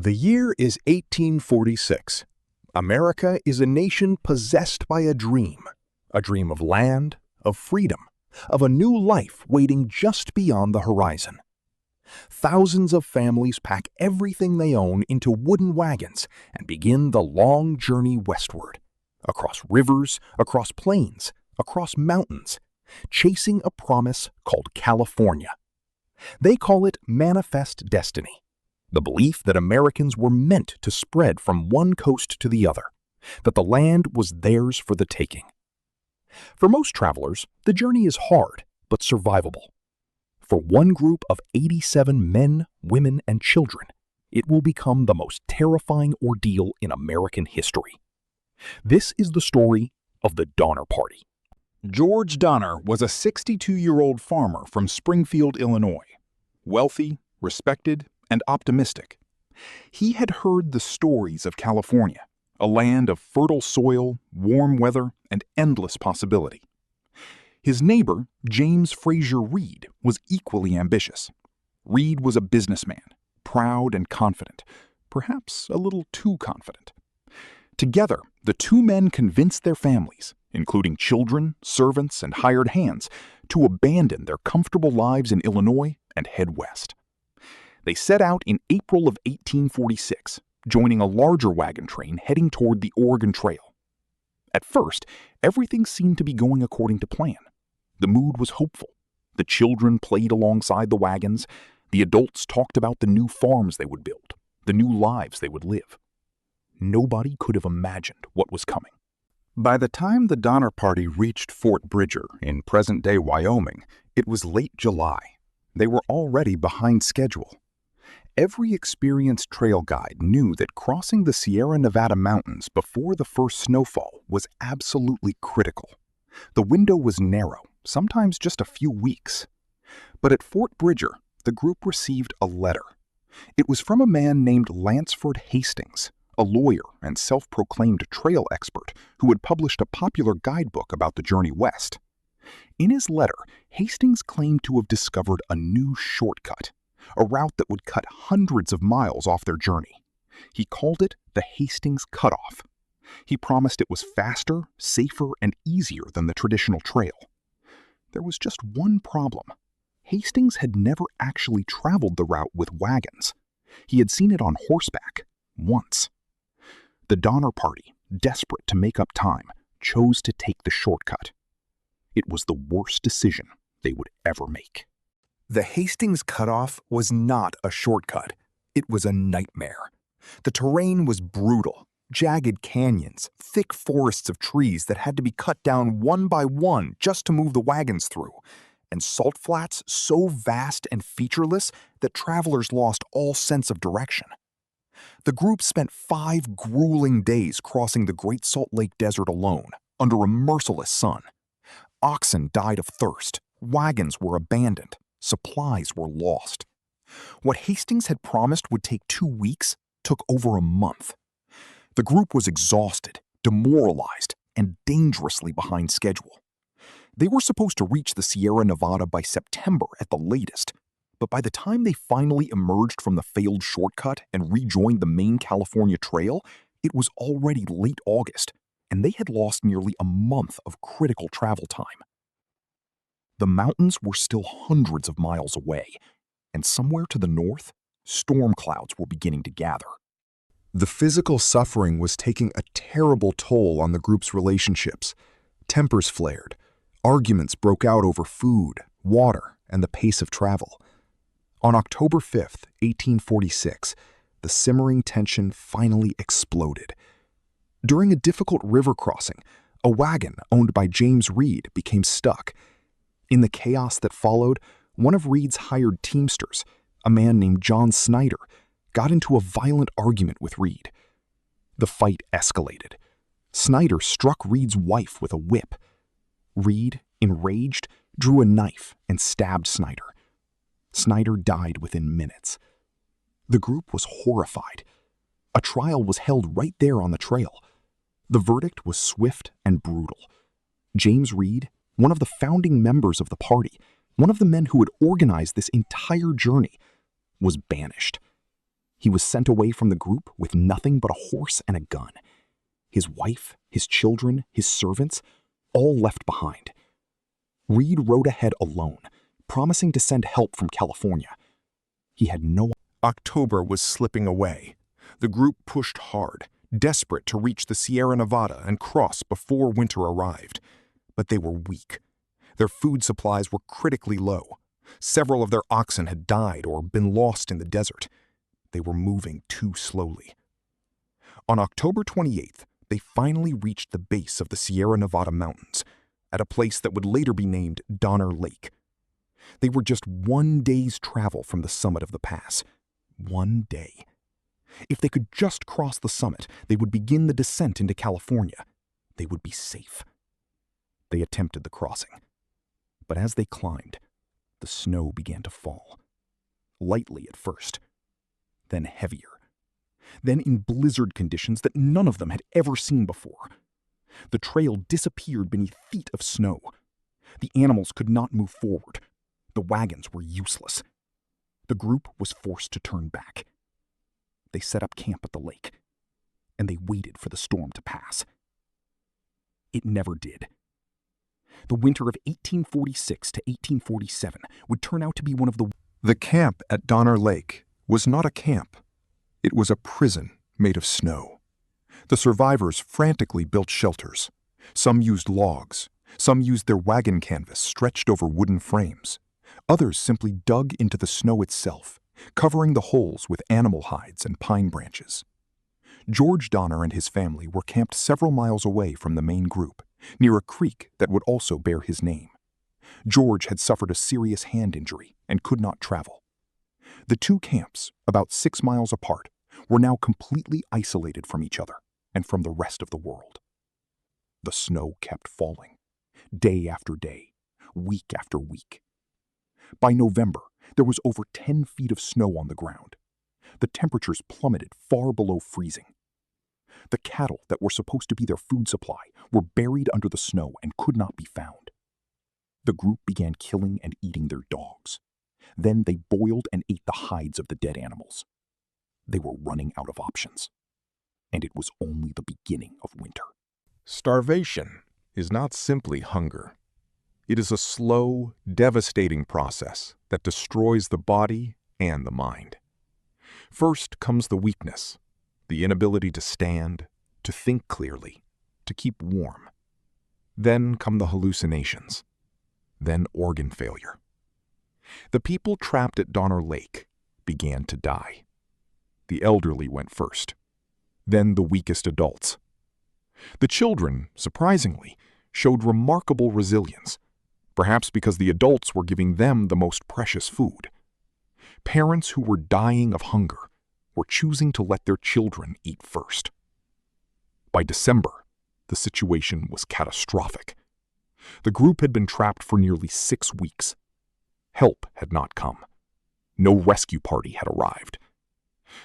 The year is 1846. America is a nation possessed by a dream of land, of freedom, of a new life waiting just beyond the horizon. Thousands of families pack everything they own into wooden wagons and begin the long journey westward, across rivers, across plains, across mountains, chasing a promise called California. They call it manifest destiny, the belief that Americans were meant to spread from one coast to the other, that the land was theirs for the taking. For most travelers, the journey is hard but survivable. For one group of 87 men, women, and children, it will become the most terrifying ordeal in American history. This is the story of the Donner Party. George Donner was a 62-year-old farmer from Springfield, Illinois, wealthy, respected, and optimistic. He had heard the stories of California, a land of fertile soil, warm weather, and endless possibility. His neighbor, James Fraser Reed, was equally ambitious. Reed was a businessman, proud and confident, perhaps a little too confident. Together, the two men convinced their families, including children, servants, and hired hands, to abandon their comfortable lives in Illinois and head west. They set out in April of 1846, joining a larger wagon train heading toward the Oregon Trail. At first, everything seemed to be going according to plan. The mood was hopeful. The children played alongside the wagons. The adults talked about the new farms they would build, the new lives they would live. Nobody could have imagined what was coming. By the time the Donner Party reached Fort Bridger in present-day Wyoming, it was late July. They were already behind schedule. Every experienced trail guide knew that crossing the Sierra Nevada mountains before the first snowfall was absolutely critical. The window was narrow, sometimes just a few weeks. But at Fort Bridger, the group received a letter. It was from a man named Lansford Hastings, a lawyer and self-proclaimed trail expert who had published a popular guidebook about the journey west. In his letter, Hastings claimed to have discovered a new shortcut, a route that would cut hundreds of miles off their journey. He called it the Hastings Cutoff. He promised it was faster, safer, and easier than the traditional trail. There was just one problem. Hastings had never actually traveled the route with wagons. He had seen it on horseback, once. The Donner Party, desperate to make up time, chose to take the shortcut. It was the worst decision they would ever make. The Hastings Cutoff was not a shortcut. It was a nightmare. The terrain was brutal. Jagged canyons, thick forests of trees that had to be cut down one by one just to move the wagons through, and salt flats so vast and featureless that travelers lost all sense of direction. The group spent 5 grueling days crossing the Great Salt Lake Desert alone, under a merciless sun. Oxen died of thirst, wagons were abandoned, supplies were lost. What Hastings had promised would take 2 weeks took over a month. The group was exhausted, demoralized, and dangerously behind schedule. They were supposed to reach the Sierra Nevada by September at the latest, but by the time they finally emerged from the failed shortcut and rejoined the main California trail, it was already late August, and they had lost nearly a month of critical travel time. The mountains were still hundreds of miles away, and somewhere to the north, storm clouds were beginning to gather. The physical suffering was taking a terrible toll on the group's relationships. Tempers flared. Arguments broke out over food, water, and the pace of travel. On October 5th, 1846, the simmering tension finally exploded. During a difficult river crossing, a wagon owned by James Reed became stuck. In the chaos that followed, one of Reed's hired teamsters, a man named John Snyder, got into a violent argument with Reed. The fight escalated. Snyder struck Reed's wife with a whip. Reed, enraged, drew a knife and stabbed Snyder. Snyder died within minutes. The group was horrified. A trial was held right there on the trail. The verdict was swift and brutal. James Reed, one of the founding members of the party, one of the men who had organized this entire journey, was banished. He was sent away from the group with nothing but a horse and a gun. His wife, his children, his servants, all left behind. Reed rode ahead alone, promising to send help from California. He had no... October was slipping away. The group pushed hard, desperate to reach the Sierra Nevada and cross before winter arrived. But they were weak. Their food supplies were critically low. Several of their oxen had died or been lost in the desert. They were moving too slowly. On October 28th, they finally reached the base of the Sierra Nevada mountains, at a place that would later be named Donner Lake. They were just 1 day's travel from the summit of the pass. 1 day. If they could just cross the summit, they would begin the descent into California. They would be safe. They attempted the crossing. But as they climbed, the snow began to fall. Lightly at first, then heavier. Then in blizzard conditions that none of them had ever seen before. The trail disappeared beneath feet of snow. The animals could not move forward. The wagons were useless. The group was forced to turn back. They set up camp at the lake, and they waited for the storm to pass. It never did. The winter of 1846 to 1847 would turn out to be one of the... The camp at Donner Lake was not a camp. It was a prison made of snow. The survivors frantically built shelters. Some used logs. Some used their wagon canvas stretched over wooden frames. Others simply dug into the snow itself, covering the holes with animal hides and pine branches. George Donner and his family were camped several miles away from the main group, near a creek that would also bear his name. George had suffered a serious hand injury and could not travel. The two camps, about 6 miles apart, were now completely isolated from each other and from the rest of the world. The snow kept falling, day after day, week after week. By November, there was over 10 feet of snow on the ground. The temperatures plummeted far below freezing. The cattle that were supposed to be their food supply were buried under the snow and could not be found. The group began killing and eating their dogs. Then they boiled and ate the hides of the dead animals. They were running out of options. And it was only the beginning of winter. Starvation is not simply hunger. It is a slow, devastating process that destroys the body and the mind. First comes the weakness, the inability to stand, to think clearly, to keep warm. Then come the hallucinations. Then organ failure. The people trapped at Donner Lake began to die. The elderly went first, then the weakest adults. The children, surprisingly, showed remarkable resilience, perhaps because the adults were giving them the most precious food. Parents who were dying of hunger were choosing to let their children eat first. By December, the situation was catastrophic. The group had been trapped for nearly 6 weeks. Help had not come. No rescue party had arrived.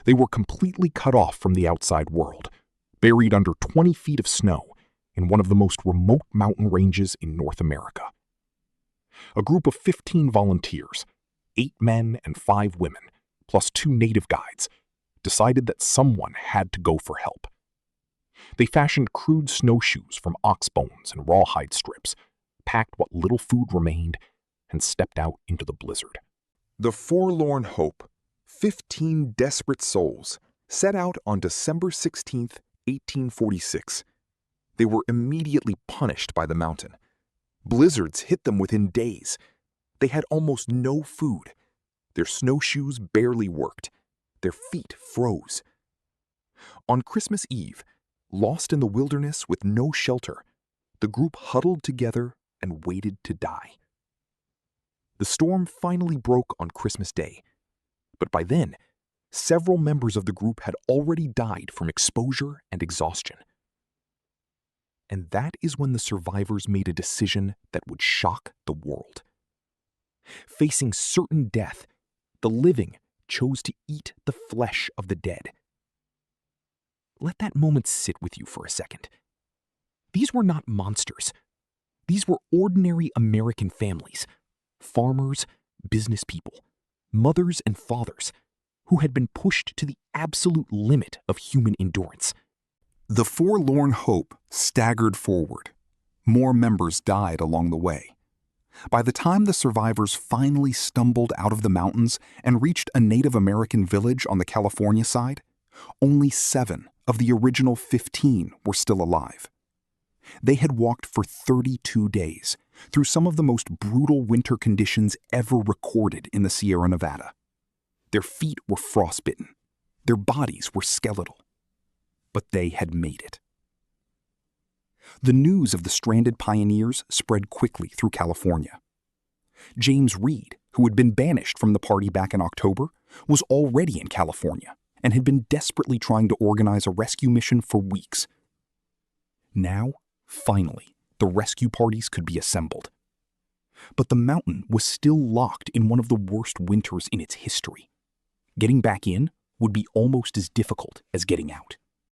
They were completely cut off from the outside world, buried under 20 feet of snow in one of the most remote mountain ranges in North America. A group of 15 volunteers, 8 men and 5 women, plus 2 native guides, decided that someone had to go for help. They fashioned crude snowshoes from ox bones and rawhide strips, packed what little food remained, and stepped out into the blizzard. The Forlorn Hope, 15 desperate souls, set out on December 16, 1846. They were immediately punished by the mountain. Blizzards hit them within days. They had almost no food. Their snowshoes barely worked. Their feet froze. On Christmas Eve, lost in the wilderness with no shelter, the group huddled together and waited to die. The storm finally broke on Christmas Day, but by then, several members of the group had already died from exposure and exhaustion. And that is when the survivors made a decision that would shock the world. Facing certain death, the living chose to eat the flesh of the dead. Let that moment sit with you for a second. These were not monsters. These were ordinary American families, farmers, business people, mothers and fathers, who had been pushed to the absolute limit of human endurance. The forlorn hope staggered forward. More members died along the way. By the time the survivors finally stumbled out of the mountains and reached a Native American village on the California side, only 7 of the original 15 were still alive. They had walked for 32 days through some of the most brutal winter conditions ever recorded in the Sierra Nevada. Their feet were frostbitten. Their bodies were skeletal. But they had made it. The news of the stranded pioneers spread quickly through California. James Reed, who had been banished from the party back in October, was already in California and had been desperately trying to organize a rescue mission for weeks. Now, finally, the rescue parties could be assembled. But the mountain was still locked in one of the worst winters in its history. Getting back in would be almost as difficult as getting out.